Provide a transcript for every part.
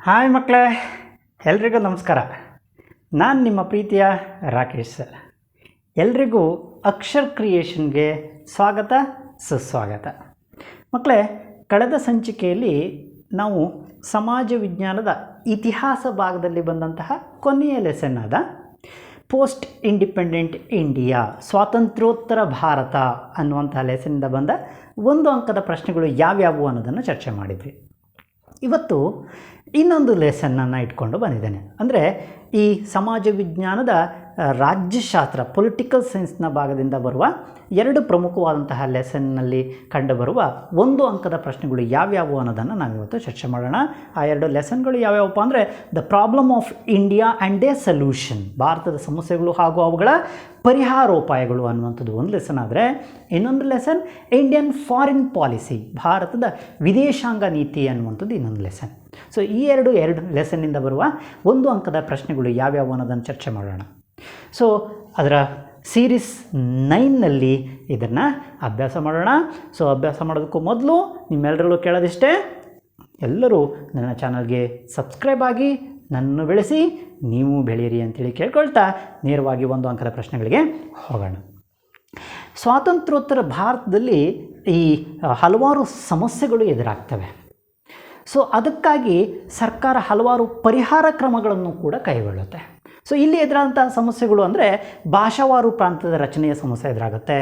Hi ಮಕ್ಕಳೇ, ಎಲ್ರಿಗೂ ನಮಸ್ಕಾರ. ನಾನು ನಿಮ್ಮ ಪ್ರೀತಿಯ ರಾಕೇಶ್ ಸರ್. ಎಲ್ರಿಗೂ ಅಕ್ಷರ್ ಕ್ರಿಯೇಷನ್ಗೆ ಸ್ವಾಗತ, ಸುಸ್ವಾಗತ. ಮಕ್ಕಳೇ, ಕಳೆದ ಸಂಚಿಕೆಯಲ್ಲಿ ನಾವು ಸಮಾಜ ವಿಜ್ಞಾನದ ಇತಿಹಾಸ ಭಾಗದಲ್ಲಿ ಬಂದಂತಹ ಕೊನೆಯ ಲೆಸನ್ ಆದ ಪೋಸ್ಟ್ ಇಂಡಿಪೆಂಡೆಂಟ್ ಇಂಡಿಯಾ, ಸ್ವಾತಂತ್ರ್ಯೋತ್ತರ ಭಾರತ ಅನ್ನುವಂಥ ಲೆಸನ್ನಿಂದ ಬಂದ 1 ಅಂಕದ ಪ್ರಶ್ನೆಗಳು ಯಾವ್ಯಾವು ಅನ್ನೋದನ್ನು ಚರ್ಚೆ ಮಾಡಿದ್ವಿ. ಇವತ್ತು ಇನ್ನೊಂದು ಲೆಸನ್ನನ್ನು ಇಟ್ಕೊಂಡು ಬಂದಿದ್ದೇನೆ. ಅಂದರೆ ಈ ಸಮಾಜ ವಿಜ್ಞಾನದ ರಾಜ್ಯಶಾಸ್ತ್ರ, ಪೊಲಿಟಿಕಲ್ ಸೈನ್ಸ್ನ ಭಾಗದಿಂದ ಬರುವ 2 ಪ್ರಮುಖವಾದಂತಹ ಲೆಸನ್ನಲ್ಲಿ ಕಂಡುಬರುವ 1 ಅಂಕದ ಪ್ರಶ್ನೆಗಳು ಯಾವ್ಯಾವು ಅನ್ನೋದನ್ನು ನಾವಿವತ್ತು ಚರ್ಚೆ ಮಾಡೋಣ. ಆ 2 ಲೆಸನ್ಗಳು ಯಾವ್ಯಾವಪ್ಪ ಅಂದರೆ the problem of India and they solution, ಭಾರತದ ಸಮಸ್ಯೆಗಳು ಹಾಗೂ ಅವುಗಳ ಪರಿಹಾರೋಪಾಯಗಳು ಅನ್ನುವಂಥದ್ದು ಒಂದು ಲೆಸನ್. ಆದರೆ ಇನ್ನೊಂದು ಲೆಸನ್ ಇಂಡಿಯನ್ ಫಾರಿನ್ ಪಾಲಿಸಿ, ಭಾರತದ ವಿದೇಶಾಂಗ ನೀತಿ ಅನ್ನುವಂಥದ್ದು ಇನ್ನೊಂದು ಲೆಸನ್. ಸೊ ಈ ಎರಡು ಲೆಸನ್ನಿಂದ ಬರುವ 1 ಅಂಕದ ಪ್ರಶ್ನೆಗಳು ಯಾವ್ಯಾವು ಅನ್ನೋದನ್ನು ಚರ್ಚೆ ಮಾಡೋಣ. ಸೊ ಅದರ ಸೀರೀಸ್ 9ನಲ್ಲಿ ಇದನ್ನು ಅಭ್ಯಾಸ ಮಾಡೋಣ. ಸೊ ಅಭ್ಯಾಸ ಮಾಡೋದಕ್ಕೂ ಮೊದಲು ನಿಮ್ಮೆಲ್ಲರಲ್ಲೂ ಕೇಳೋದಿಷ್ಟೇ, ಎಲ್ಲರೂ ನನ್ನ ಚಾನಲ್ಗೆ ಸಬ್ಸ್ಕ್ರೈಬ್ ಆಗಿ ನನ್ನನ್ನು ಬೆಳೆಸಿ, ನೀವು ಬೆಳೆಯಿರಿ ಅಂತೇಳಿ ಕೇಳ್ಕೊಳ್ತಾ ನೇರವಾಗಿ 1 ಅಂಕದ ಪ್ರಶ್ನೆಗಳಿಗೆ ಹೋಗೋಣ. ಸ್ವಾತಂತ್ರ್ಯೋತ್ತರ ಭಾರತದಲ್ಲಿ ಈ ಹಲವಾರು ಸಮಸ್ಯೆಗಳು ಎದುರಾಗ್ತವೆ. ಸೊ ಅದಕ್ಕಾಗಿ ಸರ್ಕಾರ ಹಲವಾರು ಪರಿಹಾರ ಕ್ರಮಗಳನ್ನು ಕೂಡ ಕೈಗೊಳ್ಳುತ್ತೆ. ಸೊ ಇಲ್ಲಿ ಎದುರಾದಂತಹ ಸಮಸ್ಯೆಗಳು ಅಂದರೆ ಭಾಷಾವಾರು ಪ್ರಾಂತ್ಯದ ರಚನೆಯ ಸಮಸ್ಯೆ ಎದುರಾಗುತ್ತೆ,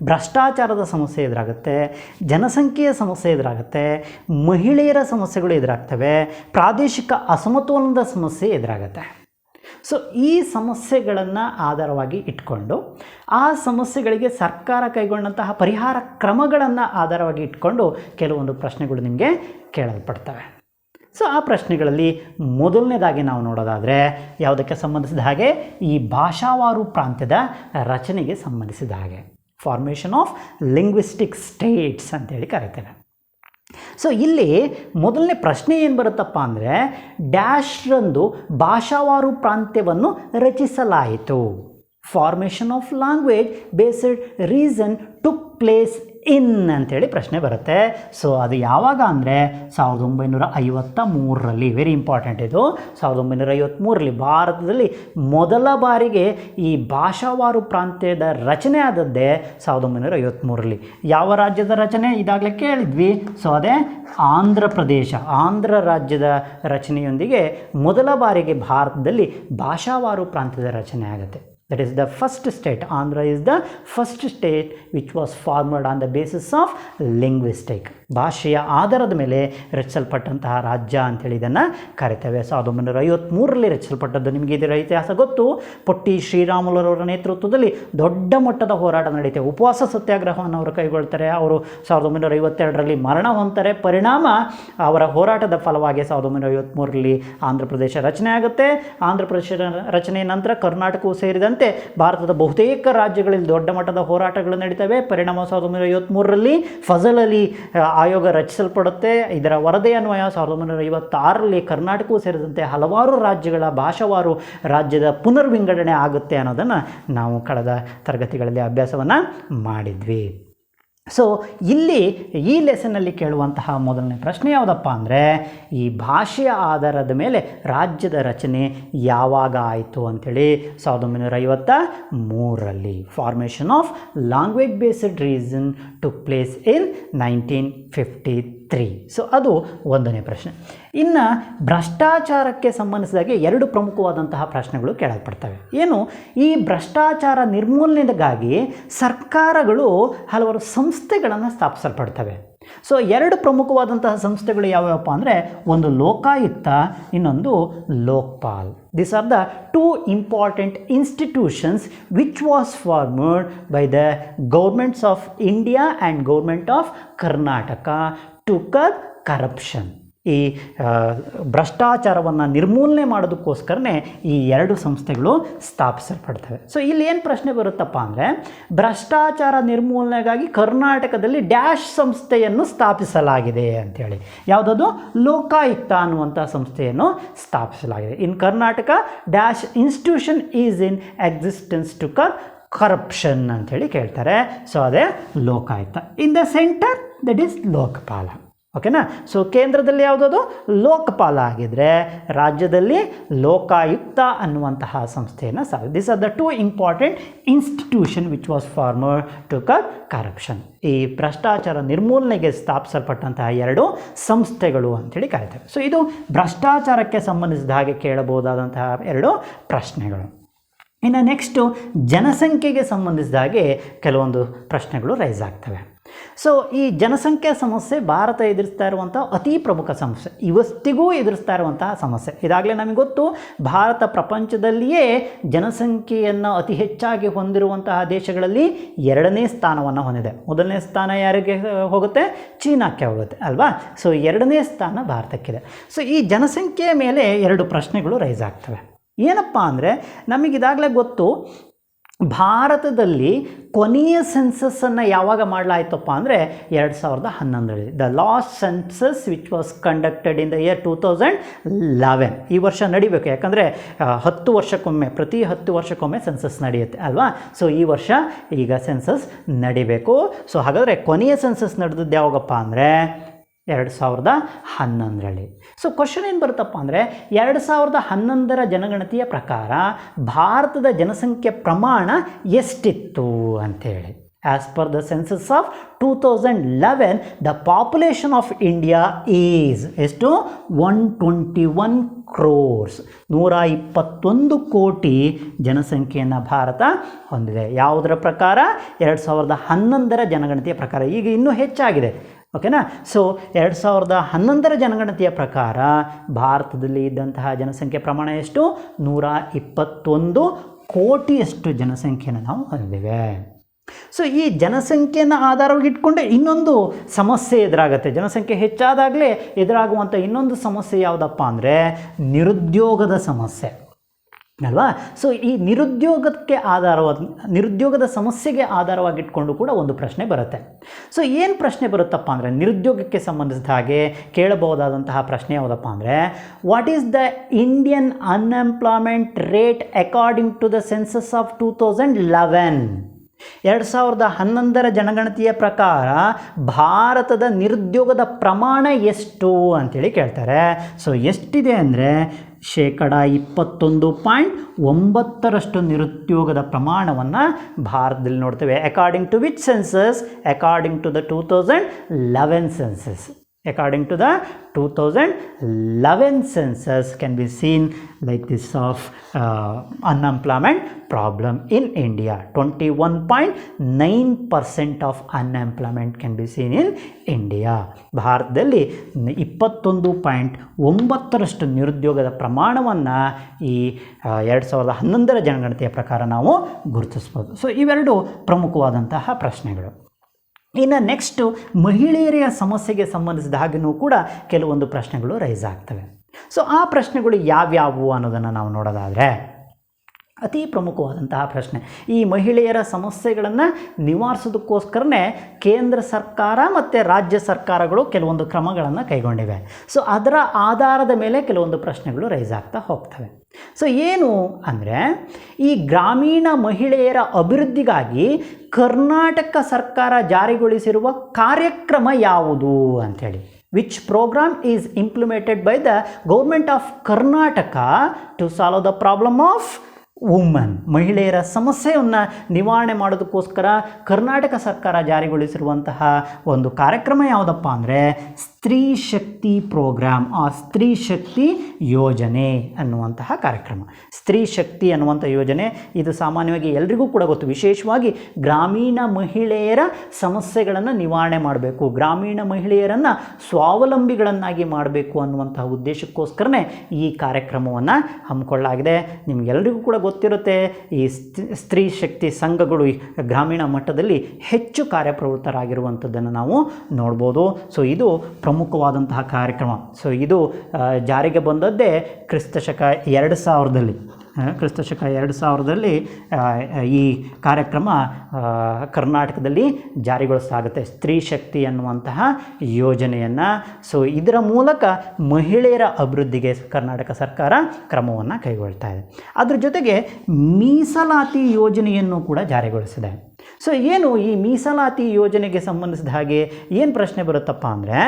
ಭ್ರಷ್ಟಾಚಾರದ ಸಮಸ್ಯೆ ಎದುರಾಗುತ್ತೆ, ಜನಸಂಖ್ಯೆಯ ಸಮಸ್ಯೆ ಎದುರಾಗುತ್ತೆ, ಮಹಿಳೆಯರ ಸಮಸ್ಯೆಗಳು ಎದುರಾಗ್ತವೆ, ಪ್ರಾದೇಶಿಕ ಅಸಮತೋಲನದ ಸಮಸ್ಯೆ ಎದುರಾಗುತ್ತೆ. ಸೊ ಈ ಸಮಸ್ಯೆಗಳನ್ನು ಆಧಾರವಾಗಿ ಇಟ್ಕೊಂಡು ಆ ಸಮಸ್ಯೆಗಳಿಗೆ ಸರ್ಕಾರ ಕೈಗೊಂಡಂತಹ ಪರಿಹಾರ ಕ್ರಮಗಳನ್ನು ಆಧಾರವಾಗಿ ಇಟ್ಕೊಂಡು ಕೆಲವೊಂದು ಪ್ರಶ್ನೆಗಳು ನಿಮಗೆ ಕೇಳಲ್ಪಡ್ತವೆ. ಸೊ ಆ ಪ್ರಶ್ನೆಗಳಲ್ಲಿ ಮೊದಲನೇದಾಗಿ ನಾವು ನೋಡೋದಾದರೆ ಯಾವುದಕ್ಕೆ ಸಂಬಂಧಿಸಿದ ಹಾಗೆ, ಈ ಭಾಷಾವಾರು ಪ್ರಾಂತ್ಯದ ರಚನೆಗೆ ಸಂಬಂಧಿಸಿದ ಹಾಗೆ, ಫಾರ್ಮೇಷನ್ ಆಫ್ ಲಿಂಗ್ವಿಸ್ಟಿಕ್ ಸ್ಟೇಟ್ಸ್ ಅಂತೇಳಿ ಕರೀತೇವೆ. ಸೊ ಇಲ್ಲಿ ಮೊದಲನೇ ಪ್ರಶ್ನೆ ಏನು ಬರುತ್ತಪ್ಪ ಅಂದರೆ, ಡ್ಯಾಶ್ರಂದು ಭಾಷಾವಾರು ಪ್ರಾಂತ್ಯವನ್ನು ರಚಿಸಲಾಯಿತು. Formation of language based reason took place ಇನ್ ಅಂತೇಳಿ ಪ್ರಶ್ನೆ ಬರುತ್ತೆ. ಸೊ ಅದು ಯಾವಾಗ ಅಂದರೆ 1953ರಲ್ಲಿ. ವೆರಿ ಇಂಪಾರ್ಟೆಂಟ್ ಇದು. 1953ರಲ್ಲಿ ಭಾರತದಲ್ಲಿ ಮೊದಲ ಬಾರಿಗೆ ಈ ಭಾಷಾವಾರು ಪ್ರಾಂತ್ಯದ ರಚನೆ ಆದದ್ದೇ 1953ರಲ್ಲಿ. ಯಾವ ರಾಜ್ಯದ ರಚನೆ ಇದಾಗಲೇ ಕೇಳಿದ್ವಿ. ಸೊ ಅದೇ ಆಂಧ್ರ ಪ್ರದೇಶ, ಆಂಧ್ರ ರಾಜ್ಯದ ರಚನೆಯೊಂದಿಗೆ ಮೊದಲ ಬಾರಿಗೆ ಭಾರತದಲ್ಲಿ ಭಾಷಾವಾರು ಪ್ರಾಂತ್ಯದ ರಚನೆ ಆಗುತ್ತೆ. That is the first state. Andhra is the first state which was formed on the basis of linguistic. ಭಾಷೆಯ ಆಧಾರದ ಮೇಲೆ ರಚಿಸಲ್ಪಟ್ಟಂತಹ ರಾಜ್ಯ ಅಂಥೇಳಿ ಇದನ್ನು ಕರಿತೇವೆ. 1953ರಲ್ಲಿ ರಚಿಸಲ್ಪಟ್ಟದ್ದು. ನಿಮಗೆ ಇದರ ಇತಿಹಾಸ ಗೊತ್ತು. ಪೊಟ್ಟಿ ಶ್ರೀರಾಮುಲುರವರ ನೇತೃತ್ವದಲ್ಲಿ ದೊಡ್ಡ ಮಟ್ಟದ ಹೋರಾಟ ನಡೆಯುತ್ತೆ. ಉಪವಾಸ ಸತ್ಯಾಗ್ರಹವನ್ನು ಅವರು ಕೈಗೊಳ್ತಾರೆ. ಅವರು 1952ರಲ್ಲಿ ಮರಣ ಹೊಂದ್ತಾರೆ. ಪರಿಣಾಮ ಅವರ ಹೋರಾಟದ ಫಲವಾಗಿ 1953ರಲ್ಲಿ ಆಂಧ್ರ ಪ್ರದೇಶ ರಚನೆ ಆಗುತ್ತೆ. ಆಂಧ್ರ ಪ್ರದೇಶ ರಚನೆಯ ನಂತರ ಕರ್ನಾಟಕವು ಸೇರಿದಂತೆ ಭಾರತದ ಬಹುತೇಕ ರಾಜ್ಯಗಳಲ್ಲಿ ದೊಡ್ಡ ಮಟ್ಟದ ಹೋರಾಟಗಳು ನಡೀತವೆ. ಪರಿಣಾಮ 1953ರಲ್ಲಿ ಫಜಲ್ ಅಲಿ ಆಯೋಗ ರಚಿಸಲ್ಪಡುತ್ತೆ. ಇದರ ವರದಿ ಅನ್ವಯ 1956ರಲ್ಲಿ ಕರ್ನಾಟಕವೂ ಸೇರಿದಂತೆ ಹಲವಾರು ರಾಜ್ಯಗಳ ಭಾಷಾವಾರು ರಾಜ್ಯದ ಪುನರ್ವಿಂಗಡಣೆ ಆಗುತ್ತೆ ಅನ್ನೋದನ್ನು ನಾವು ಕಳೆದ ತರಗತಿಗಳಲ್ಲಿ ಅಭ್ಯಾಸವನ್ನು ಮಾಡಿದ್ವಿ. ಸೊ ಇಲ್ಲಿ ಈ ಲೆಸನ್ನಲ್ಲಿ ಕೇಳುವಂತಹ ಮೊದಲನೇ ಪ್ರಶ್ನೆ ಯಾವುದಪ್ಪ ಅಂದರೆ, ಈ ಭಾಷೆಯ ಆಧಾರದ ಮೇಲೆ ರಾಜ್ಯದ ರಚನೆ ಯಾವಾಗ ಆಯಿತು ಅಂಥೇಳಿ 1953ರಲ್ಲಿ. Formation of language based reason took place in 1953. So ಅದು ಒಂದನೇ ಪ್ರಶ್ನೆ. ಇನ್ನು ಭ್ರಷ್ಟಾಚಾರಕ್ಕೆ ಸಂಬಂಧಿಸಿದಾಗೆ 2 ಪ್ರಮುಖವಾದಂತಹ ಪ್ರಶ್ನೆಗಳು ಕೇಳಲ್ಪಡ್ತವೆ. ಏನು, ಈ ಭ್ರಷ್ಟಾಚಾರ ನಿರ್ಮೂಲನೆಗಾಗಿ ಸರ್ಕಾರಗಳು ಹಲವಾರು ಸಂಸ್ಥೆಗಳನ್ನು ಸ್ಥಾಪಿಸಲ್ಪಡ್ತವೆ. ಸೊ 2 ಪ್ರಮುಖವಾದಂತಹ ಸಂಸ್ಥೆಗಳು ಯಾವ್ಯಾವಪ್ಪ ಅಂದರೆ, ಒಂದು ಲೋಕಾಯುಕ್ತ, ಇನ್ನೊಂದು Lokpal. These are the 2 important institutions which was formed by the governments of India and government of Karnataka to curb corruption. ಈ ಭ್ರಷ್ಟಾಚಾರವನ್ನು ನಿರ್ಮೂಲನೆ ಮಾಡೋದಕ್ಕೋಸ್ಕರನೇ ಈ 2 ಸಂಸ್ಥೆಗಳು ಸ್ಥಾಪಿಸಲ್ಪಡ್ತವೆ. ಸೊ ಇಲ್ಲಿ ಏನು ಪ್ರಶ್ನೆ ಬರುತ್ತಪ್ಪ ಅಂದರೆ, ಭ್ರಷ್ಟಾಚಾರ ನಿರ್ಮೂಲನೆಗಾಗಿ ಕರ್ನಾಟಕದಲ್ಲಿ ಡ್ಯಾಶ್ ಸಂಸ್ಥೆಯನ್ನು ಸ್ಥಾಪಿಸಲಾಗಿದೆ ಅಂಥೇಳಿ. ಯಾವುದದು? ಲೋಕಾಯುಕ್ತ ಅನ್ನುವಂಥ ಸಂಸ್ಥೆಯನ್ನು ಸ್ಥಾಪಿಸಲಾಗಿದೆ. In Karnataka dash institution is in existence to corruption ಅಂಥೇಳಿ ಕೇಳ್ತಾರೆ. ಸೊ ಅದೇ Lokayukta. In the centre that is Lokpal. ಓಕೆನಾ. ಸೊ ಕೇಂದ್ರದಲ್ಲಿ ಯಾವುದದು ಲೋಕಪಾಲ ಆಗಿದ್ದರೆ ರಾಜ್ಯದಲ್ಲಿ ಲೋಕಾಯುಕ್ತ ಅನ್ನುವಂತಹ ಸಂಸ್ಥೆಯನ್ನು this are the two important institution which was former to cut corruption. ಈ ಭ್ರಷ್ಟಾಚಾರ ನಿರ್ಮೂಲನೆಗೆ ಸ್ಥಾಪಿಸಲ್ಪಟ್ಟಂತಹ ಎರಡು ಸಂಸ್ಥೆಗಳು ಅಂತೇಳಿ ಕರೀತಾರೆ. ಸೊ ಇದು ಭ್ರಷ್ಟಾಚಾರಕ್ಕೆ ಸಂಬಂಧಿಸಿದ ಹಾಗೆ ಕೇಳಬಹುದಾದಂತಹ ಎರಡು ಪ್ರಶ್ನೆಗಳು. ಇನ್ನು ನೆಕ್ಸ್ಟು ಜನಸಂಖ್ಯೆಗೆ ಸಂಬಂಧಿಸಿದ ಹಾಗೆ ಕೆಲವೊಂದು ಪ್ರಶ್ನೆಗಳು ರೈಸ್ ಆಗ್ತವೆ. ಸೊ ಈ ಜನಸಂಖ್ಯಾ ಸಮಸ್ಯೆ ಭಾರತ ಎದುರಿಸ್ತಾ ಇರುವಂಥ ಅತಿ ಪ್ರಮುಖ ಸಮಸ್ಯೆ, ಇವತ್ತಿಗೂ ಎದುರಿಸ್ತಾ ಇರುವಂತಹ ಸಮಸ್ಯೆ. ಇದಾಗಲೇ ನಮಗೆ ಗೊತ್ತು, ಭಾರತ ಪ್ರಪಂಚದಲ್ಲಿಯೇ ಜನಸಂಖ್ಯೆಯನ್ನು ಅತಿ ಹೆಚ್ಚಾಗಿ ಹೊಂದಿರುವಂತಹ ದೇಶಗಳಲ್ಲಿ 2ನೇ ಸ್ಥಾನವನ್ನು ಹೊಂದಿದೆ. 1ನೇ ಸ್ಥಾನ ಯಾರಿಗೆ ಹೋಗುತ್ತೆ? ಚೀನಾಕ್ಕೆ ಹೋಗುತ್ತೆ ಅಲ್ವಾ. ಸೊ 2ನೇ ಸ್ಥಾನ ಭಾರತಕ್ಕಿದೆ. ಸೊ ಈ ಜನಸಂಖ್ಯೆಯ ಮೇಲೆ ಎರಡು ಪ್ರಶ್ನೆಗಳು ರೈಸ್ ಆಗ್ತವೆ. ಏನಪ್ಪ ಅಂದರೆ, ನಮಗಿದಾಗಲೇ ಗೊತ್ತು, ಭಾರತದಲ್ಲಿ ಕೊನೆಯ ಸೆನ್ಸಸ್ಸನ್ನು ಯಾವಾಗ ಮಾಡಲಾಯ್ತಪ್ಪ ಅಂದರೆ 2011ರಲ್ಲಿ. The last census which was conducted in the year 2011. ಈ ವರ್ಷ ನಡಿಬೇಕು, ಯಾಕಂದರೆ 10 ವರ್ಷಕ್ಕೊಮ್ಮೆ, ಪ್ರತಿ 10 ವರ್ಷಕ್ಕೊಮ್ಮೆ ಸೆನ್ಸಸ್ ನಡೆಯುತ್ತೆ ಅಲ್ವಾ. ಸೊ ಈ ವರ್ಷ ಈಗ ಸೆನ್ಸಸ್ ನಡಿಬೇಕು. ಸೊ ಹಾಗಾದರೆ ಕೊನೆಯ ಸೆನ್ಸಸ್ ನಡೆದದ್ದು ಯಾವಾಗಪ್ಪ ಅಂದರೆ 2011ರಲ್ಲಿ. ಸೊ ಕ್ವಶನ್ ಏನು ಬರುತ್ತಪ್ಪ ಅಂದರೆ, 2011ರ ಜನಗಣತಿಯ ಪ್ರಕಾರ ಭಾರತದ ಜನಸಂಖ್ಯೆ ಪ್ರಮಾಣ ಎಷ್ಟಿತ್ತು ಅಂತೇಳಿ. As per the census of 2011, the population of India is ಎಷ್ಟು? 121 crores, 121 ಕೋಟಿ ಜನಸಂಖ್ಯೆಯನ್ನು ಭಾರತ ಹೊಂದಿದೆ. ಯಾವುದರ ಪ್ರಕಾರ? 2011ರ ಜನಗಣತಿಯ ಪ್ರಕಾರ. ಈಗ ಇನ್ನೂ ಹೆಚ್ಚಾಗಿದೆ, ಓಕೆನಾ. ಸೊ 2011ರ ಜನಗಣತಿಯ ಪ್ರಕಾರ ಭಾರತದಲ್ಲಿ ಇದ್ದಂತಹ ಜನಸಂಖ್ಯೆ ಪ್ರಮಾಣ ಎಷ್ಟು? 121 ಕೋಟಿಯಷ್ಟು ಜನಸಂಖ್ಯೆಯನ್ನು ನಾವು ಹೊಂದಿವೆ. ಸೊ ಈ ಜನಸಂಖ್ಯೆಯನ್ನು ಆಧಾರವಾಗಿ ಇಟ್ಕೊಂಡೆ ಇನ್ನೊಂದು ಸಮಸ್ಯೆ ಎದುರಾಗುತ್ತೆ. ಜನಸಂಖ್ಯೆ ಹೆಚ್ಚಾದಾಗಲೇ ಎದುರಾಗುವಂಥ ಇನ್ನೊಂದು ಸಮಸ್ಯೆ ಯಾವುದಪ್ಪ ಅಂದರೆ ನಿರುದ್ಯೋಗದ ಸಮಸ್ಯೆ ಅಲ್ವಾ. ಸೊ ಈ ನಿರುದ್ಯೋಗದ ಸಮಸ್ಯೆಗೆ ಆಧಾರವಾಗಿಟ್ಕೊಂಡು ಕೂಡ ಒಂದು ಪ್ರಶ್ನೆ ಬರುತ್ತೆ. ಸೊ ಏನು ಪ್ರಶ್ನೆ ಬರುತ್ತಪ್ಪ ಅಂದರೆ, ನಿರುದ್ಯೋಗಕ್ಕೆ ಸಂಬಂಧಿಸಿದ ಹಾಗೆ ಕೇಳಬಹುದಾದಂತಹ ಪ್ರಶ್ನೆ ಯಾವುದಪ್ಪ ಅಂದರೆ, what is the Indian unemployment rate according to the census of 2011? 2011ರ ಜನಗಣತಿಯ ಪ್ರಕಾರ ಭಾರತದ ನಿರುದ್ಯೋಗದ ಪ್ರಮಾಣ ಎಷ್ಟು ಅಂತೇಳಿ ಕೇಳ್ತಾರೆ. ಸೊ ಎಷ್ಟಿದೆ ಅಂದರೆ 21.9% ನಿರುದ್ಯೋಗದ ಪ್ರಮಾಣವನ್ನು ಭಾರತದಲ್ಲಿ ನೋಡ್ತೇವೆ. According to which census? According to the 2011 census. According to the 2011 census can be seen like this of unemployment problem in India. 21.9% of unemployment can be seen in India. ಭಾರತದಲ್ಲಿ 21.9% ನಿರುದ್ಯೋಗದ ಪ್ರಮಾಣವನ್ನು ಈ 2011ರ ಜನಗಣತಿಯ ಪ್ರಕಾರ ನಾವು ಗುರುತಿಸ್ಬೋದು. ಸೊ ಇವೆರಡು ಪ್ರಮುಖವಾದಂತಹ ಪ್ರಶ್ನೆಗಳು. ಇನ್ನು ನೆಕ್ಸ್ಟು ಮಹಿಳೆಯರ ಸಮಸ್ಯೆಗೆ ಸಂಬಂಧಿಸಿದ ಹಾಗೆಯೂ ಕೂಡ ಕೆಲವೊಂದು ಪ್ರಶ್ನೆಗಳು ರೈಸ್ ಆಗ್ತವೆ. ಸೊ ಆ ಪ್ರಶ್ನೆಗಳು ಯಾವ್ಯಾವು ಅನ್ನೋದನ್ನು ನಾವು ನೋಡೋದಾದರೆ, ಅತಿ ಪ್ರಮುಖವಾದಂತಹ ಪ್ರಶ್ನೆ, ಈ ಮಹಿಳೆಯರ ಸಮಸ್ಯೆಗಳನ್ನು ನಿವಾರಿಸೋದಕ್ಕೋಸ್ಕರನೇ ಕೇಂದ್ರ ಸರ್ಕಾರ ಮತ್ತು ರಾಜ್ಯ ಸರ್ಕಾರಗಳು ಕೆಲವೊಂದು ಕ್ರಮಗಳನ್ನು ಕೈಗೊಂಡಿವೆ. ಸೊ ಅದರ ಆಧಾರದ ಮೇಲೆ ಕೆಲವೊಂದು ಪ್ರಶ್ನೆಗಳು ರೈಸ್ ಆಗ್ತಾ ಹೋಗ್ತವೆ. ಸೊ ಏನು ಅಂದರೆ, ಈ ಗ್ರಾಮೀಣ ಮಹಿಳೆಯರ ಅಭಿವೃದ್ಧಿಗಾಗಿ ಕರ್ನಾಟಕ ಸರ್ಕಾರ ಜಾರಿಗೊಳಿಸಿರುವ ಕಾರ್ಯಕ್ರಮ ಯಾವುದು ಅಂಥೇಳಿ. Which programme is implemented by the government of Karnataka to solve the problem of woman. ಮಹಿಳೆಯರ ಸಮಸ್ಯೆಯನ್ನು ನಿವಾರಣೆ ಮಾಡೋದಕ್ಕೋಸ್ಕರ ಕರ್ನಾಟಕ ಸರ್ಕಾರ ಜಾರಿಗೊಳಿಸಿರುವಂತಹ ಒಂದು ಕಾರ್ಯಕ್ರಮ ಯಾವುದಪ್ಪ ಅಂದರೆ ಸ್ತ್ರೀ ಶಕ್ತಿ ಪ್ರೋಗ್ರಾಮ್, ಸ್ತ್ರೀ ಶಕ್ತಿ ಯೋಜನೆ ಅನ್ನುವಂತಹ ಕಾರ್ಯಕ್ರಮ. ಸ್ತ್ರೀ ಶಕ್ತಿ ಅನ್ನುವಂಥ ಯೋಜನೆ ಇದು ಸಾಮಾನ್ಯವಾಗಿ ಎಲ್ರಿಗೂ ಕೂಡ ಗೊತ್ತು. ವಿಶೇಷವಾಗಿ ಗ್ರಾಮೀಣ ಮಹಿಳೆಯರ ಸಮಸ್ಯೆಗಳನ್ನು ನಿವಾರಣೆ ಮಾಡಬೇಕು, ಗ್ರಾಮೀಣ ಮಹಿಳೆಯರನ್ನು ಸ್ವಾವಲಂಬಿಗಳನ್ನಾಗಿ ಮಾಡಬೇಕು ಅನ್ನುವಂತಹ ಉದ್ದೇಶಕ್ಕೋಸ್ಕರನೇ ಈ ಕಾರ್ಯಕ್ರಮವನ್ನು ಹಮ್ಮಿಕೊಳ್ಳಲಾಗಿದೆ. ನಿಮಗೆಲ್ಲರಿಗೂ ಕೂಡ ಗೊತ್ತಿರುತ್ತೆ, ಈ ಸ್ತ್ರೀ ಶಕ್ತಿ ಸಂಘಗಳು ಗ್ರಾಮೀಣ ಮಟ್ಟದಲ್ಲಿ ಹೆಚ್ಚು ಕಾರ್ಯಪ್ರವೃತ್ತರಾಗಿರುವಂಥದ್ದನ್ನು ನಾವು ನೋಡ್ಬೋದು. ಸೊ ಇದು ಪ್ರಮುಖವಾದಂತಹ ಕಾರ್ಯಕ್ರಮ. ಸೊ ಇದು ಜಾರಿಗೆ ಬಂದದ್ದೇ ಕ್ರಿಸ್ತಶಕ 2000ರಲ್ಲಿ ಈ ಕಾರ್ಯಕ್ರಮ ಕರ್ನಾಟಕದಲ್ಲಿ ಜಾರಿಗೊಳಿಸಲಾಗುತ್ತೆ, ಸ್ತ್ರೀ ಶಕ್ತಿ ಅನ್ನುವಂತಹ ಯೋಜನೆಯನ್ನು. ಸೊ ಇದರ ಮೂಲಕ ಮಹಿಳೆಯರ ಅಭಿವೃದ್ಧಿಗೆ ಕರ್ನಾಟಕ ಸರ್ಕಾರ ಕ್ರಮವನ್ನು ಕೈಗೊಳ್ತಾ ಇದೆ. ಅದ್ರ ಜೊತೆಗೆ ಮೀಸಲಾತಿ ಯೋಜನೆಯನ್ನು ಕೂಡ ಜಾರಿಗೊಳಿಸಿದೆ. ಸೊ ಏನು ಈ ಮೀಸಲಾತಿ ಯೋಜನೆಗೆ ಸಂಬಂಧಿಸಿದ ಹಾಗೆ ಏನು ಪ್ರಶ್ನೆ ಬರುತ್ತಪ್ಪ ಅಂದರೆ,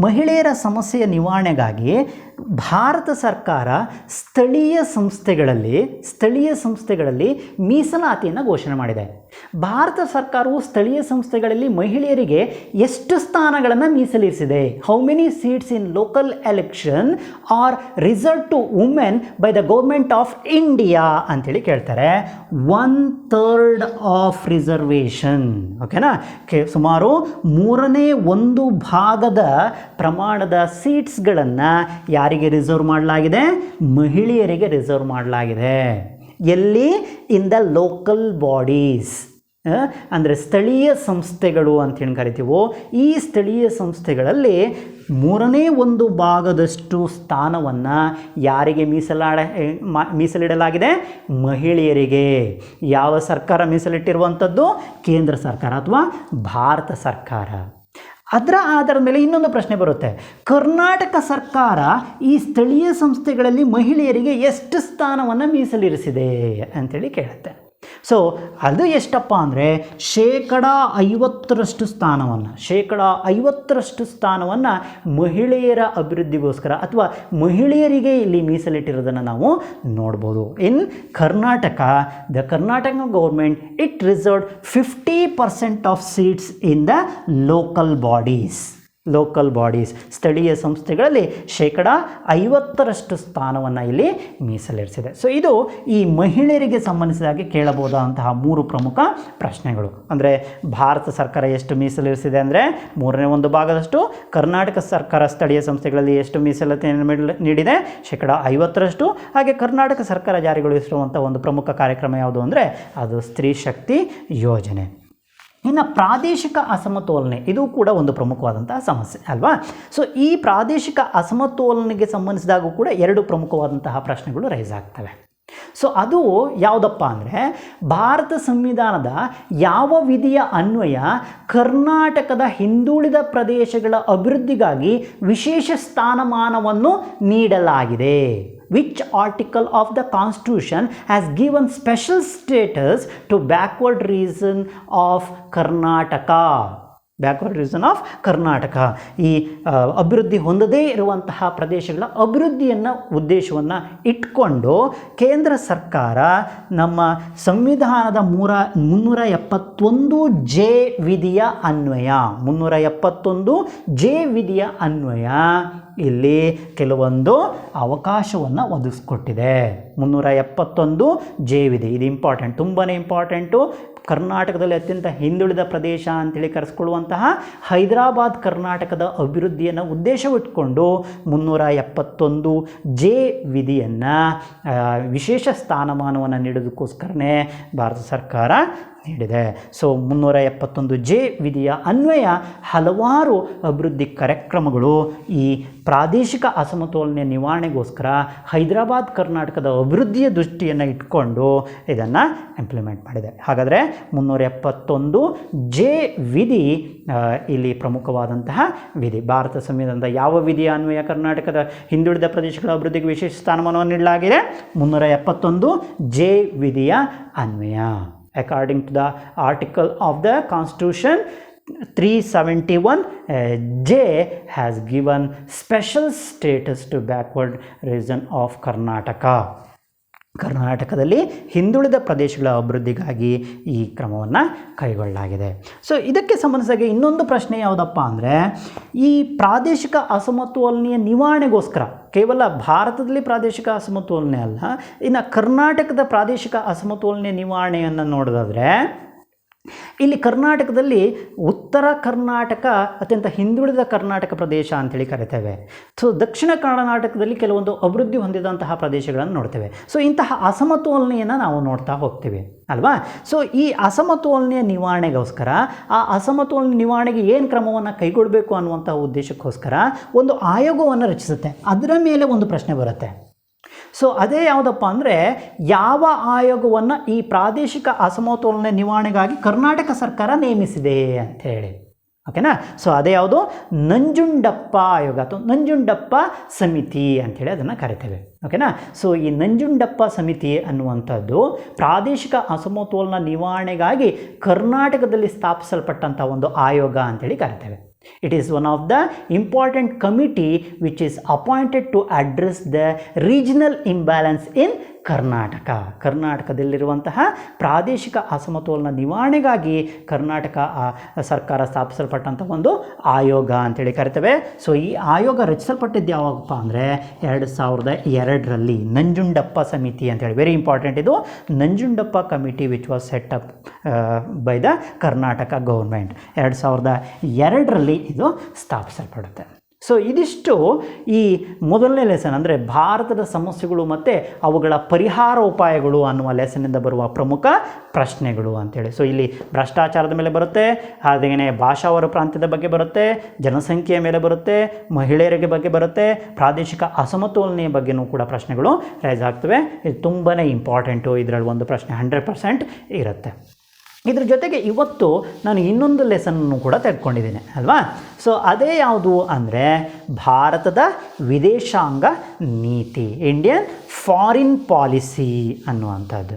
ಮಹಿಳೆಯರ ಸಮಸ್ಯೆಯ ನಿವಾರಣೆಗಾಗಿ ಭಾರತ ಸರ್ಕಾರ ಸ್ಥಳೀಯ ಸಂಸ್ಥೆಗಳಲ್ಲಿ ಮೀಸಲಾತಿಯನ್ನು ಘೋಷಣೆ ಮಾಡಿದೆ. ಭಾರತ ಸರ್ಕಾರವು ಸ್ಥಳೀಯ ಸಂಸ್ಥೆಗಳಲ್ಲಿ ಮಹಿಳೆಯರಿಗೆ ಎಷ್ಟು ಸ್ಥಾನಗಳನ್ನು ಮೀಸಲಿರಿಸಿದೆ? How many seats in local election are reserved to women by the government of India ಅಂತೇಳಿ ಕೇಳ್ತಾರೆ. 1/3 ಆಫ್ ರಿಸರ್ವೇಷನ್. ಓಕೆನಾ? ಸುಮಾರು 1/3 ಪ್ರಮಾಣದ ಸೀಟ್ಸ್ಗಳನ್ನು ಯಾರಿಗೆ ರಿಸರ್ವ್ ಮಾಡಲಾಗಿದೆ? ಮಹಿಳೆಯರಿಗೆ ರಿಸರ್ವ್ ಮಾಡಲಾಗಿದೆ. ಎಲ್ಲಿ? ಇನ್ ದ ಲೋಕಲ್ ಬಾಡೀಸ್, ಅಂದರೆ ಸ್ಥಳೀಯ ಸಂಸ್ಥೆಗಳು ಅಂತೇಳಿ ಕರಿತೀವೋ, ಈ ಸ್ಥಳೀಯ ಸಂಸ್ಥೆಗಳಲ್ಲಿ 1/3 ಸ್ಥಾನವನ್ನು ಯಾರಿಗೆ ಮೀಸಲಿಡಲಾಗಿದೆ? ಮಹಿಳೆಯರಿಗೆ. ಯಾವ ಸರ್ಕಾರ ಮೀಸಲಿಟ್ಟಿರುವಂಥದ್ದು? ಕೇಂದ್ರ ಸರ್ಕಾರ ಅಥವಾ ಭಾರತ ಸರ್ಕಾರ. ಅದರ ಆಧಾರದ ಮೇಲೆ ಇನ್ನೊಂದು ಪ್ರಶ್ನೆ ಬರುತ್ತೆ. ಕರ್ನಾಟಕ ಸರ್ಕಾರ ಈ ಸ್ಥಳೀಯ ಸಂಸ್ಥೆಗಳಲ್ಲಿ ಮಹಿಳೆಯರಿಗೆ ಎಷ್ಟು ಸ್ಥಾನವನ್ನು ಮೀಸಲಿರಿಸಿದೆ ಅಂತೇಳಿ ಕೇಳುತ್ತೆ. ಸೊ ಅದು ಎಷ್ಟಪ್ಪ ಅಂದರೆ 50% ಸ್ಥಾನವನ್ನು ಮಹಿಳೆಯರ ಅಭಿವೃದ್ಧಿಗೋಸ್ಕರ ಅಥವಾ ಮಹಿಳೆಯರಿಗೆ ಇಲ್ಲಿ ಮೀಸಲಿಟ್ಟಿರೋದನ್ನು ನಾವು ನೋಡ್ಬೋದು. In Karnataka, the Karnataka government it reserved 50% of seats in the local bodies. ಸ್ಥಳೀಯ ಸಂಸ್ಥೆಗಳಲ್ಲಿ 50% ಸ್ಥಾನವನ್ನು ಇಲ್ಲಿ ಮೀಸಲಿರಿಸಿದೆ. ಸೊ ಇದು ಈ ಮಹಿಳೆಯರಿಗೆ ಸಂಬಂಧಿಸಿದಾಗೆ ಕೇಳಬಹುದಾದಂತಹ 3 ಪ್ರಮುಖ ಪ್ರಶ್ನೆಗಳು. ಅಂದರೆ ಭಾರತ ಸರ್ಕಾರ ಎಷ್ಟು ಮೀಸಲಿರಿಸಿದೆ ಅಂದರೆ 1/3. ಕರ್ನಾಟಕ ಸರ್ಕಾರ ಸ್ಥಳೀಯ ಸಂಸ್ಥೆಗಳಲ್ಲಿ ಎಷ್ಟು ಮೀಸಲಾತಿಯನ್ನು ನೀಡಿದೆ? 50%. ಹಾಗೆ ಕರ್ನಾಟಕ ಸರ್ಕಾರ ಜಾರಿಗೊಳಿಸಿರುವಂಥ ಒಂದು ಪ್ರಮುಖ ಕಾರ್ಯಕ್ರಮ ಯಾವುದು ಅಂದರೆ ಅದು ಸ್ತ್ರೀ ಶಕ್ತಿ ಯೋಜನೆ. ಇನ್ನು ಪ್ರಾದೇಶಿಕ ಅಸಮತೋಲನೆ, ಇದು ಕೂಡ ಒಂದು ಪ್ರಮುಖವಾದಂತಹ ಸಮಸ್ಯೆ ಅಲ್ವಾ? ಸೊ ಈ ಪ್ರಾದೇಶಿಕ ಅಸಮತೋಲನೆಗೆ ಸಂಬಂಧಿಸಿದಾಗೂ ಕೂಡ 2 ಪ್ರಮುಖವಾದಂತಹ ಪ್ರಶ್ನೆಗಳು ರೈಸ್ ಆಗ್ತವೆ. ಸೊ ಅದು ಯಾವುದಪ್ಪ ಅಂದರೆ ಭಾರತ ಸಂವಿಧಾನದ ಯಾವ ವಿಧಿಯ ಅನ್ವಯ ಕರ್ನಾಟಕದ ಹಿಂದುಳಿದ ಪ್ರದೇಶಗಳ ಅಭಿವೃದ್ಧಿಗಾಗಿ ವಿಶೇಷ ಸ್ಥಾನಮಾನವನ್ನು ನೀಡಲಾಗಿದೆ? Which article of the Constitution has given special status to backward region of Karnataka? ಈ ಅಭಿವೃದ್ಧಿ ಹೊಂದದೇ ಇರುವಂತಹ ಪ್ರದೇಶಗಳ ಉದ್ದೇಶವನ್ನು ಇಟ್ಕೊಂಡು ಕೇಂದ್ರ ಸರ್ಕಾರ ನಮ್ಮ ಸಂವಿಧಾನದ 371J ವಿಧಿಯ ಅನ್ವಯ ಇಲ್ಲಿ ಕೆಲವೊಂದು ಅವಕಾಶವನ್ನು ಒದಗಿಸ್ಕೊಟ್ಟಿದೆ. 371J ವಿಧಿ ಇದು ಇಂಪಾರ್ಟೆಂಟ್, ತುಂಬಾ ಇಂಪಾರ್ಟೆಂಟು. ಕರ್ನಾಟಕದಲ್ಲಿ ಅತ್ಯಂತ ಹಿಂದುಳಿದ ಪ್ರದೇಶ ಅಂತೇಳಿ ಕರೆಸ್ಕೊಳ್ಳುವಂತಹ ಹೈದರಾಬಾದ್ ಕರ್ನಾಟಕದ ಅಭಿವೃದ್ಧಿಯನ್ನು ಉದ್ದೇಶವಿಟ್ಕೊಂಡು 371J ವಿಧಿಯನ್ನು ವಿಶೇಷ ಸ್ಥಾನಮಾನವನ್ನು ನೀಡೋದಕ್ಕೋಸ್ಕರನೇ ಭಾರತ ಸರ್ಕಾರ ನೀಡಿದೆ. ಸೊ 371J ವಿಧಿಯ ಅನ್ವಯ ಹಲವಾರು ಅಭಿವೃದ್ಧಿ ಕಾರ್ಯಕ್ರಮಗಳು ಈ ಪ್ರಾದೇಶಿಕ ಅಸಮತೋಲನೆ ನಿವಾರಣೆಗೋಸ್ಕರ ಹೈದರಾಬಾದ್ ಕರ್ನಾಟಕದ ಅಭಿವೃದ್ಧಿಯ ದೃಷ್ಟಿಯನ್ನು ಇಟ್ಕೊಂಡು ಇದನ್ನು ಇಂಪ್ಲಿಮೆಂಟ್ ಮಾಡಿದೆ. ಹಾಗಾದರೆ 371J ವಿಧಿ ಇಲ್ಲಿ ಪ್ರಮುಖವಾದಂತಹ ವಿಧಿ. ಭಾರತ ಸಂವಿಧಾನದ ಯಾವ ವಿಧಿಯ ಅನ್ವಯ ಕರ್ನಾಟಕದ ಹಿಂದುಳಿದ ಪ್ರದೇಶಗಳ ಅಭಿವೃದ್ಧಿಗೆ ವಿಶೇಷ ಸ್ಥಾನಮಾನವನ್ನು ನೀಡಲಾಗಿದೆ? 371J ವಿಧಿಯ ಅನ್ವಯ. According to the article of the Constitution 371J has given special status to backward region of Karnataka. ಕರ್ನಾಟಕದಲ್ಲಿ ಹಿಂದುಳಿದ ಪ್ರದೇಶಗಳ ಅಭಿವೃದ್ಧಿಗಾಗಿ ಈ ಕ್ರಮವನ್ನು ಕೈಗೊಳ್ಳಲಾಗಿದೆ. ಸೊ ಇದಕ್ಕೆ ಸಂಬಂಧಿಸಿದ ಇನ್ನೊಂದು ಪ್ರಶ್ನೆ ಯಾವುದಪ್ಪ ಅಂದರೆ ಈ ಪ್ರಾದೇಶಿಕ ಅಸಮತೋಲನೆಯ ನಿವಾರಣೆಗೋಸ್ಕರ ಕೇವಲ ಭಾರತದಲ್ಲಿ ಪ್ರಾದೇಶಿಕ ಅಸಮತೋಲನೆ ಅಲ್ಲ, ಇನ್ನು ಕರ್ನಾಟಕದ ಪ್ರಾದೇಶಿಕ ಅಸಮತೋಲನೆ ನಿವಾರಣೆಯನ್ನು ನೋಡೋದಾದರೆ ಇಲ್ಲಿ ಕರ್ನಾಟಕದಲ್ಲಿ ಉತ್ತರ ಕರ್ನಾಟಕ ಅತ್ಯಂತ ಹಿಂದುಳಿದ ಕರ್ನಾಟಕ ಪ್ರದೇಶ ಅಂತೇಳಿ ಕರಿತೇವೆ. ಸೊ ದಕ್ಷಿಣ ಕರ್ನಾಟಕದಲ್ಲಿ ಕೆಲವೊಂದು ಅಭಿವೃದ್ಧಿ ಹೊಂದಿದಂತಹ ಪ್ರದೇಶಗಳನ್ನು ನೋಡ್ತೇವೆ. ಸೊ ಇಂತಹ ಅಸಮತೋಲನೆಯನ್ನು ನಾವು ನೋಡ್ತಾ ಹೋಗ್ತೀವಿ ಅಲ್ವಾ? ಸೊ ಈ ಅಸಮತೋಲನೆಯ ನಿವಾರಣೆಗೋಸ್ಕರ ಆ ಅಸಮತೋಲನೆ ನಿವಾರಣೆಗೆ ಏನು ಕ್ರಮವನ್ನು ಕೈಗೊಳ್ಳಬೇಕು ಅನ್ನುವಂಥ ಉದ್ದೇಶಕ್ಕೋಸ್ಕರ ಒಂದು ಆಯೋಗವನ್ನು ರಚಿಸುತ್ತೆ. ಅದರ ಮೇಲೆ ಒಂದು ಪ್ರಶ್ನೆ ಬರುತ್ತೆ. ಸೊ ಅದೇ ಯಾವುದಪ್ಪ ಅಂದರೆ ಯಾವ ಆಯೋಗವನ್ನು ಈ ಪ್ರಾದೇಶಿಕ ಅಸಮತೋಲನೆ ನಿವಾರಣೆಗಾಗಿ ಕರ್ನಾಟಕ ಸರ್ಕಾರ ನೇಮಿಸಿದೆ ಅಂಥೇಳಿ. ಓಕೆನಾ? ಸೊ ಅದೇ ಯಾವುದು? ನಂಜುಂಡಪ್ಪ ಆಯೋಗ ಅಥವಾ ನಂಜುಂಡಪ್ಪ ಸಮಿತಿ ಅಂಥೇಳಿ ಅದನ್ನು ಕರಿತೇವೆ. ಓಕೆನಾ? ಸೊ ಈ ನಂಜುಂಡಪ್ಪ ಸಮಿತಿ ಅನ್ನುವಂಥದ್ದು ಪ್ರಾದೇಶಿಕ ಅಸಮತೋಲನ ನಿವಾರಣೆಗಾಗಿ ಕರ್ನಾಟಕದಲ್ಲಿ ಸ್ಥಾಪಿಸಲ್ಪಟ್ಟಂಥ ಒಂದು ಆಯೋಗ ಅಂಥೇಳಿ ಕರಿತೇವೆ. It is one of the important committee which is appointed to address the regional imbalance in Karnataka. ಕರ್ನಾಟಕದಲ್ಲಿರುವಂತಹ ಪ್ರಾದೇಶಿಕ ಅಸಮತೋಲನ ನಿವಾರಣೆಗಾಗಿ ಕರ್ನಾಟಕ ಸರ್ಕಾರ ಸ್ಥಾಪಿಸಲ್ಪಟ್ಟಂಥ ಒಂದು ಆಯೋಗ ಅಂತೇಳಿ ಕರಿತೇವೆ. ಸೊ ಈ ಆಯೋಗ ರಚಿಸಲ್ಪಟ್ಟಿದ್ದು ಯಾವಾಗಪ್ಪ ಅಂದರೆ 2002ರಲ್ಲಿ ನಂಜುಂಡಪ್ಪ ಸಮಿತಿ ಅಂತೇಳಿ, ವೆರಿ ಇಂಪಾರ್ಟೆಂಟ್ ಇದು, Nanjundappa committee which was set up by the Karnataka government. 2002ರಲ್ಲಿ ಇದು ಸ್ಥಾಪಿಸಲ್ಪಡುತ್ತೆ. ಸೊ ಇದಿಷ್ಟು ಈ ಮೊದಲನೇ ಲೆಸನ್, ಅಂದರೆ ಭಾರತದ ಸಮಸ್ಯೆಗಳು ಮತ್ತು ಅವುಗಳ ಪರಿಹಾರ ಉಪಾಯಗಳು ಅನ್ನುವ ಲೆಸನ್ನಿಂದ ಬರುವ ಪ್ರಮುಖ ಪ್ರಶ್ನೆಗಳು ಅಂತೇಳಿ. ಸೊ ಇಲ್ಲಿ ಭ್ರಷ್ಟಾಚಾರದ ಮೇಲೆ ಬರುತ್ತೆ, ಹಾಗೆಯೇ ಭಾಷಾವರ ಪ್ರಾಂತ್ಯದ ಬಗ್ಗೆ ಬರುತ್ತೆ, ಜನಸಂಖ್ಯೆಯ ಮೇಲೆ ಬರುತ್ತೆ, ಮಹಿಳೆಯರಿಗೆ ಬಗ್ಗೆ ಬರುತ್ತೆ, ಪ್ರಾದೇಶಿಕ ಅಸಮತೋಲನೆಯ ಬಗ್ಗೆನೂ ಕೂಡ ಪ್ರಶ್ನೆಗಳು ರೈಸ್ ಆಗ್ತವೆ. ಇದು ತುಂಬಾ ಇಂಪಾರ್ಟೆಂಟು. ಇದರಲ್ಲಿ ಒಂದು ಪ್ರಶ್ನೆ 100% ಇರುತ್ತೆ. ಇದ್ರ ಜೊತೆಗೆ ಇವತ್ತು ನಾನು ಇನ್ನೊಂದು ಲೆಸನ್ನು ಕೂಡ ತೆಗೆದುಕೊಂಡಿದ್ದೀನಿ ಅಲ್ವಾ. ಸೊ ಅದೇ ಯಾವುದು ಅಂದರೆ ಭಾರತದ ವಿದೇಶಾಂಗ ನೀತಿ, ಇಂಡಿಯನ್ ಫಾರಿನ್ ಪಾಲಿಸಿ ಅನ್ನುವಂಥದ್ದು.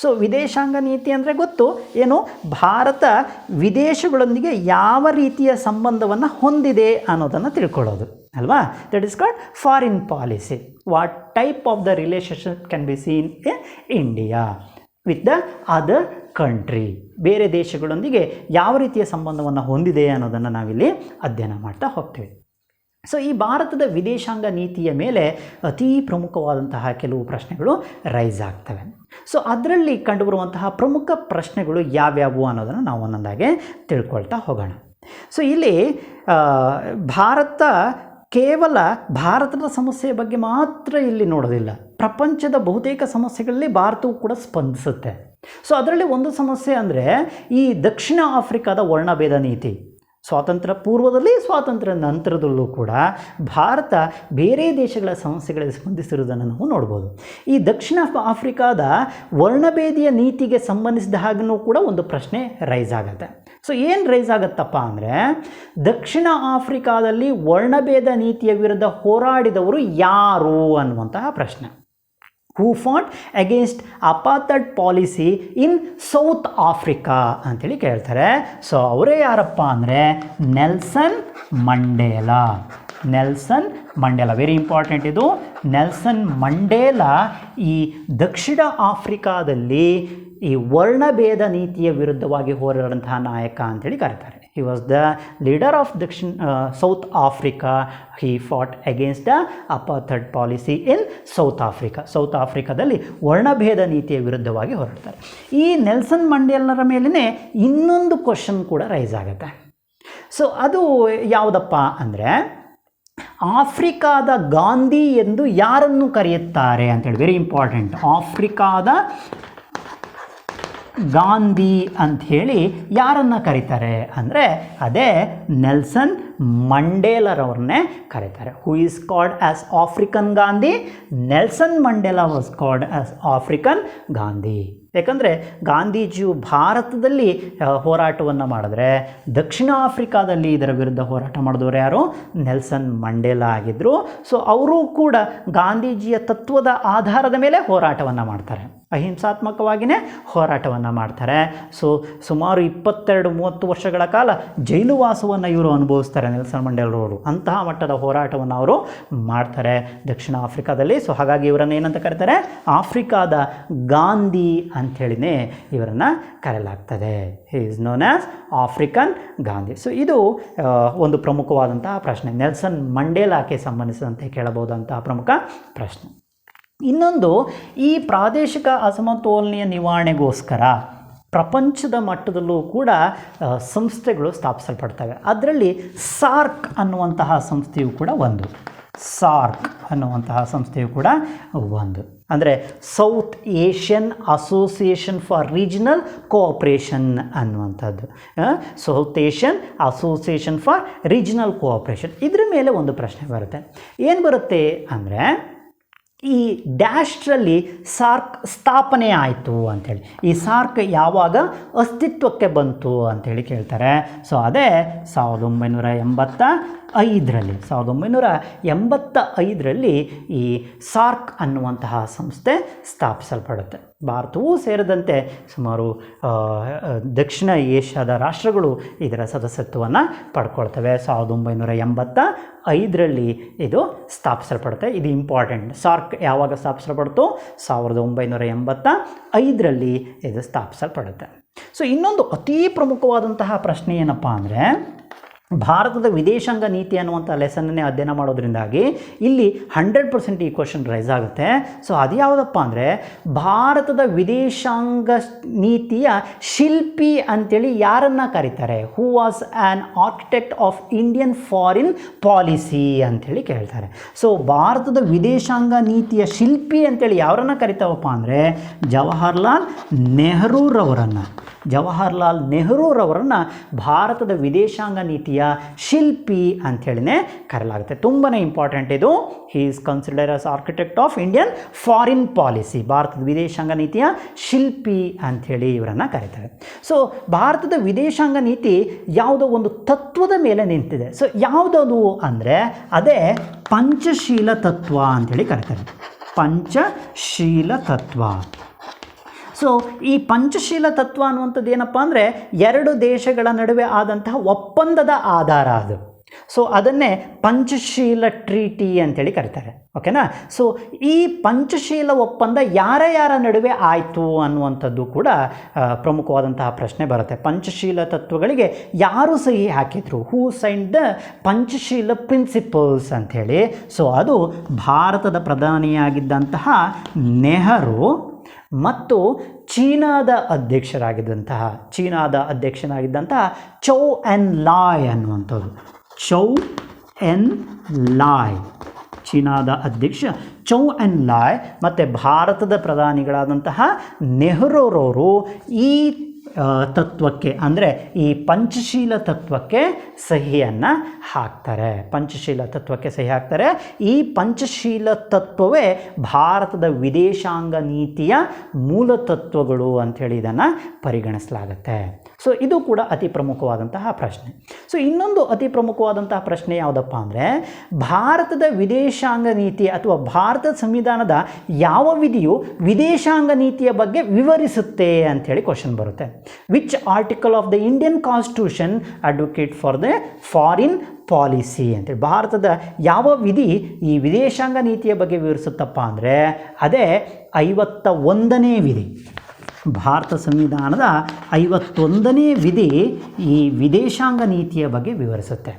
ಸೊ ವಿದೇಶಾಂಗ ನೀತಿ ಅಂದರೆ ಗೊತ್ತು ಏನು, ಭಾರತ ವಿದೇಶಗಳೊಂದಿಗೆ ಯಾವ ರೀತಿಯ ಸಂಬಂಧವನ್ನು ಹೊಂದಿದೆ ಅನ್ನೋದನ್ನು ತಿಳ್ಕೊಳ್ಳೋದು ಅಲ್ವಾ. That is called foreign policy. What type of the relationship can be seen in India with the other country. ಬೇರೆ ದೇಶಗಳೊಂದಿಗೆ ಯಾವ ರೀತಿಯ ಸಂಬಂಧವನ್ನು ಹೊಂದಿದೆ ಅನ್ನೋದನ್ನು ನಾವಿಲ್ಲಿ ಅಧ್ಯಯನ ಮಾಡ್ತಾ ಹೋಗ್ತೀವಿ. ಸೊ ಈ ಭಾರತದ ವಿದೇಶಾಂಗ ನೀತಿಯ ಮೇಲೆ ಅತೀ ಪ್ರಮುಖವಾದಂತಹ ಕೆಲವು ಪ್ರಶ್ನೆಗಳು ರೈಸ್ ಆಗ್ತವೆ. ಸೊ ಅದರಲ್ಲಿ ಕಂಡುಬರುವಂತಹ ಪ್ರಮುಖ ಪ್ರಶ್ನೆಗಳು ಯಾವ್ಯಾವು ಅನ್ನೋದನ್ನು ನಾವು ಒಂದೊಂದಾಗೆ ತಿಳ್ಕೊಳ್ತಾ ಹೋಗೋಣ. ಸೊ ಇಲ್ಲಿ ಭಾರತ ಕೇವಲ ಭಾರತದ ಸಮಸ್ಯೆಯ ಬಗ್ಗೆ ಮಾತ್ರ ಇಲ್ಲಿ ನೋಡೋದಿಲ್ಲ, ಪ್ರಪಂಚದ ಬಹುತೇಕ ಸಮಸ್ಯೆಗಳಲ್ಲಿ ಭಾರತವು ಕೂಡ ಸ್ಪಂದಿಸುತ್ತೆ. ಸೊ ಅದರಲ್ಲಿ ಒಂದು ಸಮಸ್ಯೆ ಅಂದರೆ ಈ ದಕ್ಷಿಣ ಆಫ್ರಿಕಾದ ವರ್ಣಭೇದ ನೀತಿ. ಸ್ವಾತಂತ್ರ್ಯ ಪೂರ್ವದಲ್ಲಿ, ಸ್ವಾತಂತ್ರ್ಯ ನಂತರದಲ್ಲೂ ಕೂಡ ಭಾರತ ಬೇರೆ ದೇಶಗಳ ಸಮಸ್ಯೆಗಳಿಗೆ ಸ್ಪಂದಿಸಿರುವುದನ್ನು ನಾವು ನೋಡ್ಬೋದು. ಈ ದಕ್ಷಿಣ ಆಫ್ರಿಕಾದ ವರ್ಣಭೇದಿಯ ನೀತಿಗೆ ಸಂಬಂಧಿಸಿದ ಹಾಗೂ ಕೂಡ ಒಂದು ಪ್ರಶ್ನೆ ರೈಸ್ ಆಗುತ್ತೆ. ಸೊ ಏನು ರೈಸ್ ಆಗುತ್ತಪ್ಪ ಅಂದರೆ, ದಕ್ಷಿಣ ಆಫ್ರಿಕಾದಲ್ಲಿ ವರ್ಣಭೇದ ನೀತಿಯ ವಿರುದ್ಧ ಹೋರಾಡಿದವರು ಯಾರು ಅನ್ನುವಂತಹ ಪ್ರಶ್ನೆ. Who fought against apartheid policy in South Africa ಅಂಥೇಳಿ ಕೇಳ್ತಾರೆ. ಸೊ ಅವರೇ ಯಾರಪ್ಪ ಅಂದರೆ Nelson Mandela. Nelson Mandela, very important ಇದು. ನೆಲ್ಸನ್ ಮಂಡೇಲಾ ಈ ದಕ್ಷಿಣ ಆಫ್ರಿಕಾದಲ್ಲಿ ಈ ವರ್ಣಭೇದ ನೀತಿಯ ವಿರುದ್ಧವಾಗಿ ಹೋರಾಡಿದಂತಹ ನಾಯಕ ಅಂತೇಳಿ ಕರೀತಾರೆ. He was the leader of South Africa. He fought against the apartheid policy in South Africa. South ಆಫ್ರಿಕಾದಲ್ಲಿ ವರ್ಣಭೇದ ನೀತಿಯ ವಿರುದ್ಧವಾಗಿ ಹೋರಾಡ್ತಾರೆ. ಈ ನೆಲ್ಸನ್ ಮಂಡೇಲರ ಮೇಲೇ ಇನ್ನೊಂದು ಕ್ವಶನ್ ಕೂಡ ರೈಸ್ ಆಗುತ್ತೆ. ಸೊ ಅದು ಯಾವುದಪ್ಪ ಅಂದರೆ, ಆಫ್ರಿಕಾದ ಗಾಂಧಿ ಎಂದು ಯಾರನ್ನು ಕರೆಯುತ್ತಾರೆ ಅಂತೇಳಿ, ವೆರಿ ಇಂಪಾರ್ಟೆಂಟ್. ಆಫ್ರಿಕಾದ ಗಾಂಧಿ ಅಂಥೇಳಿ ಯಾರನ್ನು ಕರೀತಾರೆ ಅಂದರೆ ಅದೇ ನೆಲ್ಸನ್ ಮಂಡೇಲರವ್ರನ್ನೇ ಕರೀತಾರೆ. Who is called as African Gandhi? Nelson Mandela was called as African Gandhi. ಯಾಕಂದರೆ ಗಾಂಧೀಜಿಯು ಭಾರತದಲ್ಲಿ ಹೋರಾಟವನ್ನು ಮಾಡಿದ್ರೆ ದಕ್ಷಿಣ ಆಫ್ರಿಕಾದಲ್ಲಿ ಇದರ ವಿರುದ್ಧ ಹೋರಾಟ ಮಾಡಿದವರು ಯಾರು? ನೆಲ್ಸನ್ ಮಂಡೇಲಾ ಆಗಿದ್ದರು. ಸೊ ಅವರು ಕೂಡ ಗಾಂಧೀಜಿಯ ತತ್ವದ ಆಧಾರದ ಮೇಲೆ ಹೋರಾಟವನ್ನು ಮಾಡ್ತಾರೆ, ಅಹಿಂಸಾತ್ಮಕವಾಗಿಯೇ ಹೋರಾಟವನ್ನು ಮಾಡ್ತಾರೆ. ಸೊ ಸುಮಾರು 22-30 ವರ್ಷಗಳ ಕಾಲ ಜೈಲು ವಾಸವನ್ನು ಇವರು ಅನುಭವಿಸ್ತಾರೆ, ನೆಲ್ಸನ್ ಮಂಡೇಲರವರು. ಅಂತಹ ಮಟ್ಟದ ಹೋರಾಟವನ್ನು ಅವರು ಮಾಡ್ತಾರೆ ದಕ್ಷಿಣ ಆಫ್ರಿಕಾದಲ್ಲಿ. ಸೊ ಹಾಗಾಗಿ ಇವರನ್ನು ಏನಂತ ಕರೀತಾರೆ? ಆಫ್ರಿಕಾದ ಗಾಂಧಿ ಅಂಥೇಳಿನೇ ಇವರನ್ನು ಕರೆಯಲಾಗ್ತದೆ. He is known as African Gandhi. So ಇದು ಒಂದು ಪ್ರಮುಖವಾದಂತಹ ಪ್ರಶ್ನೆ, ನೆಲ್ಸನ್ ಮಂಡೇಲಾಕ್ಕೆ ಸಂಬಂಧಿಸಿದಂತೆ ಕೇಳಬಹುದಂತಹ ಪ್ರಮುಖ ಪ್ರಶ್ನೆ. ಇನ್ನೊಂದು, ಈ ಪ್ರಾದೇಶಿಕ ಅಸಮತೋಲನೆಯ ನಿವಾರಣೆಗೋಸ್ಕರ ಪ್ರಪಂಚದ ಮಟ್ಟದಲ್ಲೂ ಕೂಡ ಸಂಸ್ಥೆಗಳು ಸ್ಥಾಪಿಸಲ್ಪಡ್ತವೆ. ಅದರಲ್ಲಿ ಸಾರ್ಕ್ ಅನ್ನುವಂತಹ ಸಂಸ್ಥೆಯು ಕೂಡ ಒಂದು. ಸಾರ್ಕ್ ಅನ್ನುವಂತಹ ಸಂಸ್ಥೆಯು ಕೂಡ ಒಂದು. ಅಂದರೆ South Asian Association for Regional Cooperation ಅನ್ನುವಂಥದ್ದು. South Asian Association for Regional Cooperation. ಇದ್ರ ಮೇಲೆ ಒಂದು ಪ್ರಶ್ನೆ ಬರುತ್ತೆ. ಏನು ಬರುತ್ತೆ ಅಂದರೆ, ಈ ಡ್ಯಾಶ್ರಲ್ಲಿ ಸಾರ್ಕ್ ಸ್ಥಾಪನೆ ಆಯಿತು ಅಂಥೇಳಿ, ಈ ಸಾರ್ಕ್ ಯಾವಾಗ ಅಸ್ತಿತ್ವಕ್ಕೆ ಬಂತು ಅಂಥೇಳಿ ಕೇಳ್ತಾರೆ. ಸೊ ಅದೇ 1985ರಲ್ಲಿ 1985ರಲ್ಲಿ ಈ ಸಾರ್ಕ್ ಅನ್ನುವಂತಹ ಸಂಸ್ಥೆ ಸ್ಥಾಪಿಸಲ್ಪಡುತ್ತೆ. ಭಾರತವೂ ಸೇರಿದಂತೆ ಸುಮಾರು ದಕ್ಷಿಣ ಏಷ್ಯಾದ ರಾಷ್ಟ್ರಗಳು ಇದರ ಸದಸ್ಯತ್ವವನ್ನು ಪಡ್ಕೊಳ್ತವೆ. 1985ರಲ್ಲಿ ಇದು ಸ್ಥಾಪಿಸಲ್ಪಡುತ್ತೆ. ಇದು ಇಂಪಾರ್ಟೆಂಟ್. ಸಾರ್ಕ್ ಯಾವಾಗ ಸ್ಥಾಪಿಸಲ್ಪಡ್ತು? 1985ರಲ್ಲಿ ಇದು ಸ್ಥಾಪಿಸಲ್ಪಡುತ್ತೆ. ಸೊ ಇನ್ನೊಂದು ಅತೀ ಪ್ರಮುಖವಾದಂತಹ ಪ್ರಶ್ನೆ ಏನಪ್ಪ ಅಂದರೆ, ಭಾರತದ ವಿದೇಶಾಂಗ ನೀತಿ ಅನ್ನುವಂಥ ಲೆಸನ್ನೇ ಅಧ್ಯಯನ ಮಾಡೋದ್ರಿಂದಾಗಿ ಇಲ್ಲಿ 100% ಈ ಕ್ವಶನ್ ರೈಸ್ ಆಗುತ್ತೆ. ಸೊ ಅದು ಯಾವುದಪ್ಪ ಅಂದರೆ, ಭಾರತದ ವಿದೇಶಾಂಗ ನೀತಿಯ ಶಿಲ್ಪಿ ಅಂತೇಳಿ ಯಾರನ್ನು ಕರೀತಾರೆ? Who was an architect of Indian foreign policy ಅಂಥೇಳಿ ಕೇಳ್ತಾರೆ. ಸೊ ಭಾರತದ ವಿದೇಶಾಂಗ ನೀತಿಯ ಶಿಲ್ಪಿ ಅಂತೇಳಿ ಯಾರನ್ನು ಕರಿತಾವಪ್ಪ ಅಂದರೆ, ಜವಾಹರ್ಲಾಲ್ ನೆಹರೂರವರನ್ನು ಭಾರತದ ವಿದೇಶಾಂಗ ನೀತಿಯ ಶಿಲ್ಪಿ ಅಂಥೇಳಿನೇ ಕರೆಯಲಾಗುತ್ತೆ. ತುಂಬಾ ಇಂಪಾರ್ಟೆಂಟ್ ಇದು. He is considered as architect of Indian foreign policy. ಭಾರತದ ವಿದೇಶಾಂಗ ನೀತಿಯ ಶಿಲ್ಪಿ ಅಂಥೇಳಿ ಇವರನ್ನು ಕರೀತಾರೆ. ಸೊ ಭಾರತದ ವಿದೇಶಾಂಗ ನೀತಿ ಯಾವುದೋ ಒಂದು ತತ್ವದ ಮೇಲೆ ನಿಂತಿದೆ. ಸೊ ಯಾವುದದು ಅಂದರೆ ಅದೇ ಪಂಚಶೀಲ ತತ್ವ ಅಂಥೇಳಿ ಕರೀತಾರೆ. ಪಂಚಶೀಲ ತತ್ವ. ಸೊ ಈ ಪಂಚಶೀಲ ತತ್ವ ಅನ್ನುವಂಥದ್ದು ಏನಪ್ಪ ಅಂದರೆ, ಎರಡು ದೇಶಗಳ ನಡುವೆ ಆದಂತಹ ಒಪ್ಪಂದದ ಆಧಾರ ಅದು. ಸೊ ಅದನ್ನೇ ಪಂಚಶೀಲ ಟ್ರೀಟಿ ಅಂತೇಳಿ ಕರೀತಾರೆ. ಓಕೆನಾ? ಸೊ ಈ ಪಂಚಶೀಲ ಒಪ್ಪಂದ ಯಾರ ನಡುವೆ ಆಯಿತು ಅನ್ನುವಂಥದ್ದು ಕೂಡ ಪ್ರಮುಖವಾದಂತಹ ಪ್ರಶ್ನೆ ಬರುತ್ತೆ. ಪಂಚಶೀಲ ತತ್ವಗಳಿಗೆ ಯಾರು ಸಹಿ ಹಾಕಿದ್ರು? ಹೂ ಸೈನ್ಡ್ ದ ಪಂಚಶೀಲ ಪ್ರಿನ್ಸಿಪಲ್ಸ್ ಅಂಥೇಳಿ. ಸೊ ಅದು ಭಾರತದ ಪ್ರಧಾನಿಯಾಗಿದ್ದಂತಹ ನೆಹರು ಮತ್ತು ಚೀನಾದ ಅಧ್ಯಕ್ಷನಾಗಿದ್ದಂತಹ ಚೌ ಎನ್ ಲಾಯ್ ಅನ್ನುವಂಥದ್ದು. ಚೌ ಎನ್ ಲಾಯ್, ಚೀನಾದ ಅಧ್ಯಕ್ಷ ಚೌ ಎನ್ ಲಾಯ್ ಮತ್ತು ಭಾರತದ ಪ್ರಧಾನಿಗಳಾದಂತಹ ನೆಹರೂರವರು ಈ ತತ್ವಕ್ಕೆ ಅಂದರೆ ಈ ಪಂಚಶೀಲ ತತ್ವಕ್ಕೆ ಸಹಿಯನ್ನು ಹಾಕ್ತಾರೆ. ಈ ಪಂಚಶೀಲ ತತ್ವವೇ ಭಾರತದ ವಿದೇಶಾಂಗ ನೀತಿಯ ಮೂಲ ತತ್ವಗಳು ಅಂಥೇಳಿ ಇದನ್ನು ಪರಿಗಣಿಸಲಾಗುತ್ತೆ. ಸೊ ಇದು ಕೂಡ ಅತಿ ಪ್ರಮುಖವಾದಂತಹ ಪ್ರಶ್ನೆ. ಸೊ ಇನ್ನೊಂದು ಅತಿ ಪ್ರಮುಖವಾದಂತಹ ಪ್ರಶ್ನೆ ಯಾವುದಪ್ಪ ಅಂದರೆ, ಭಾರತದ ವಿದೇಶಾಂಗ ನೀತಿ ಅಥವಾ ಭಾರತ ಸಂವಿಧಾನದ ಯಾವ ವಿಧಿಯು ವಿದೇಶಾಂಗ ನೀತಿಯ ಬಗ್ಗೆ ವಿವರಿಸುತ್ತೆ ಅಂಥೇಳಿ ಕ್ವಶನ್ ಬರುತ್ತೆ. Which article of the Indian constitution advocate for the foreign policy ಅಂತೇಳಿ ಭಾರತದ ಯಾವ ವಿಧಿ ಈ ವಿದೇಶಾಂಗ ನೀತಿಯ ಬಗ್ಗೆ ವಿವರಿಸುತ್ತಪ್ಪ ಅಂದರೆ ಅದೇ 51ನೇ ವಿಧಿ. ಭಾರತ ಸಂವಿಧಾನದ 51ನೇ ವಿಧಿ ಈ ವಿದೇಶಾಂಗ ನೀತಿಯ ಬಗ್ಗೆ ವಿವರಿಸುತ್ತೆ.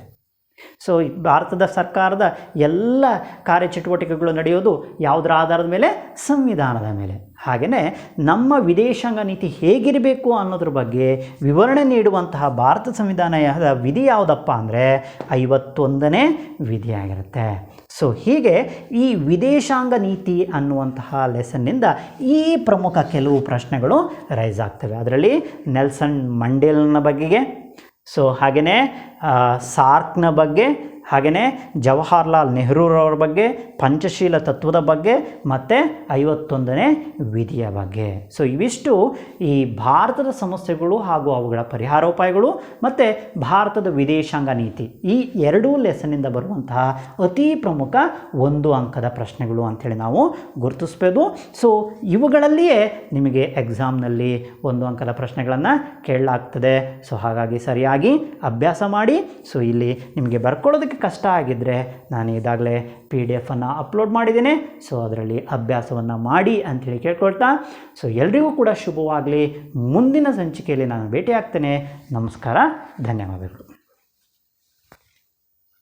ಸೊ ಭಾರತದ ಸರ್ಕಾರದ ಎಲ್ಲ ಕಾರ್ಯಚಟುವಟಿಕೆಗಳು ನಡೆಯೋದು ಯಾವುದರ ಆಧಾರದ ಮೇಲೆ? ಸಂವಿಧಾನದ ಮೇಲೆ. ಹಾಗೆಯೇ ನಮ್ಮ ವಿದೇಶಾಂಗ ನೀತಿ ಹೇಗಿರಬೇಕು ಅನ್ನೋದ್ರ ಬಗ್ಗೆ ವಿವರಣೆ ನೀಡುವಂತಹ ಭಾರತ ಸಂವಿಧಾನದ ವಿಧಿ ಯಾವುದಪ್ಪ ಅಂದರೆ 51ನೇ ವಿಧಿಯಾಗಿರುತ್ತೆ. ಸೊ ಹೀಗೆ ಈ ವಿದೇಶಾಂಗ ನೀತಿ ಅನ್ನುವಂತಹ ಲೆಸನ್ನಿಂದ ಈ ಪ್ರಮುಖ ಕೆಲವು ಪ್ರಶ್ನೆಗಳು ರೈಸ್ ಆಗ್ತವೆ. ಅದರಲ್ಲಿ ನೆಲ್ಸನ್ ಮಂಡೇಲನ ಬಗೆಗೆ, ಸೊ ಹಾಗೆಯೇ ಸಾರ್ಕ್ನ ಬಗ್ಗೆ, ಹಾಗೆಯೇ ಜವಾಹರ್ಲಾಲ್ ನೆಹರೂರವರ ಬಗ್ಗೆ, ಪಂಚಶೀಲ ತತ್ವದ ಬಗ್ಗೆ ಮತ್ತು 51ನೇ ವಿಧಿಯ ಬಗ್ಗೆ. ಸೊ ಇವಿಷ್ಟು ಈ ಭಾರತದ ಸಮಸ್ಯೆಗಳು ಹಾಗೂ ಅವುಗಳ ಪರಿಹಾರೋಪಾಯಗಳು ಮತ್ತು ಭಾರತದ ವಿದೇಶಾಂಗ ನೀತಿ, ಈ ಎರಡೂ ಲೆಸನ್ನಿಂದ ಬರುವಂತಹ ಅತಿ ಪ್ರಮುಖ 1 ಅಂಕದ ಪ್ರಶ್ನೆಗಳು ಅಂಥೇಳಿ ನಾವು ಗುರುತಿಸ್ಬೋದು. ಸೊ ಇವುಗಳಲ್ಲಿಯೇ ನಿಮಗೆ ಎಕ್ಸಾಮ್ನಲ್ಲಿ 1 ಅಂಕದ ಪ್ರಶ್ನೆಗಳನ್ನು ಕೇಳಲಾಗ್ತದೆ. ಸೊ ಹಾಗಾಗಿ ಸರಿಯಾಗಿ ಅಭ್ಯಾಸ ಮಾಡಿ. ಸೊ ಇಲ್ಲಿ ನಿಮಗೆ ಬರ್ಕೊಳ್ಳೋದಕ್ಕೆ ಕಷ್ಟ ಆಗಿದ್ದರೆ ನಾನು ಈಗಾಗಲೇ PDF ಅನ್ನು ಅಪ್ಲೋಡ್ ಮಾಡಿದ್ದೇನೆ. ಸೊ ಅದರಲ್ಲಿ ಅಭ್ಯಾಸವನ್ನು ಮಾಡಿ ಅಂಥೇಳಿ ಕೇಳ್ಕೊಳ್ತಾ, ಸೊ ಎಲ್ರಿಗೂ ಕೂಡ ಶುಭವಾಗಲಿ. ಮುಂದಿನ ಸಂಚಿಕೆಯಲ್ಲಿ ನಾನು ಭೇಟಿ ಆಗ್ತೇನೆ. ನಮಸ್ಕಾರ, ಧನ್ಯವಾದಗಳು.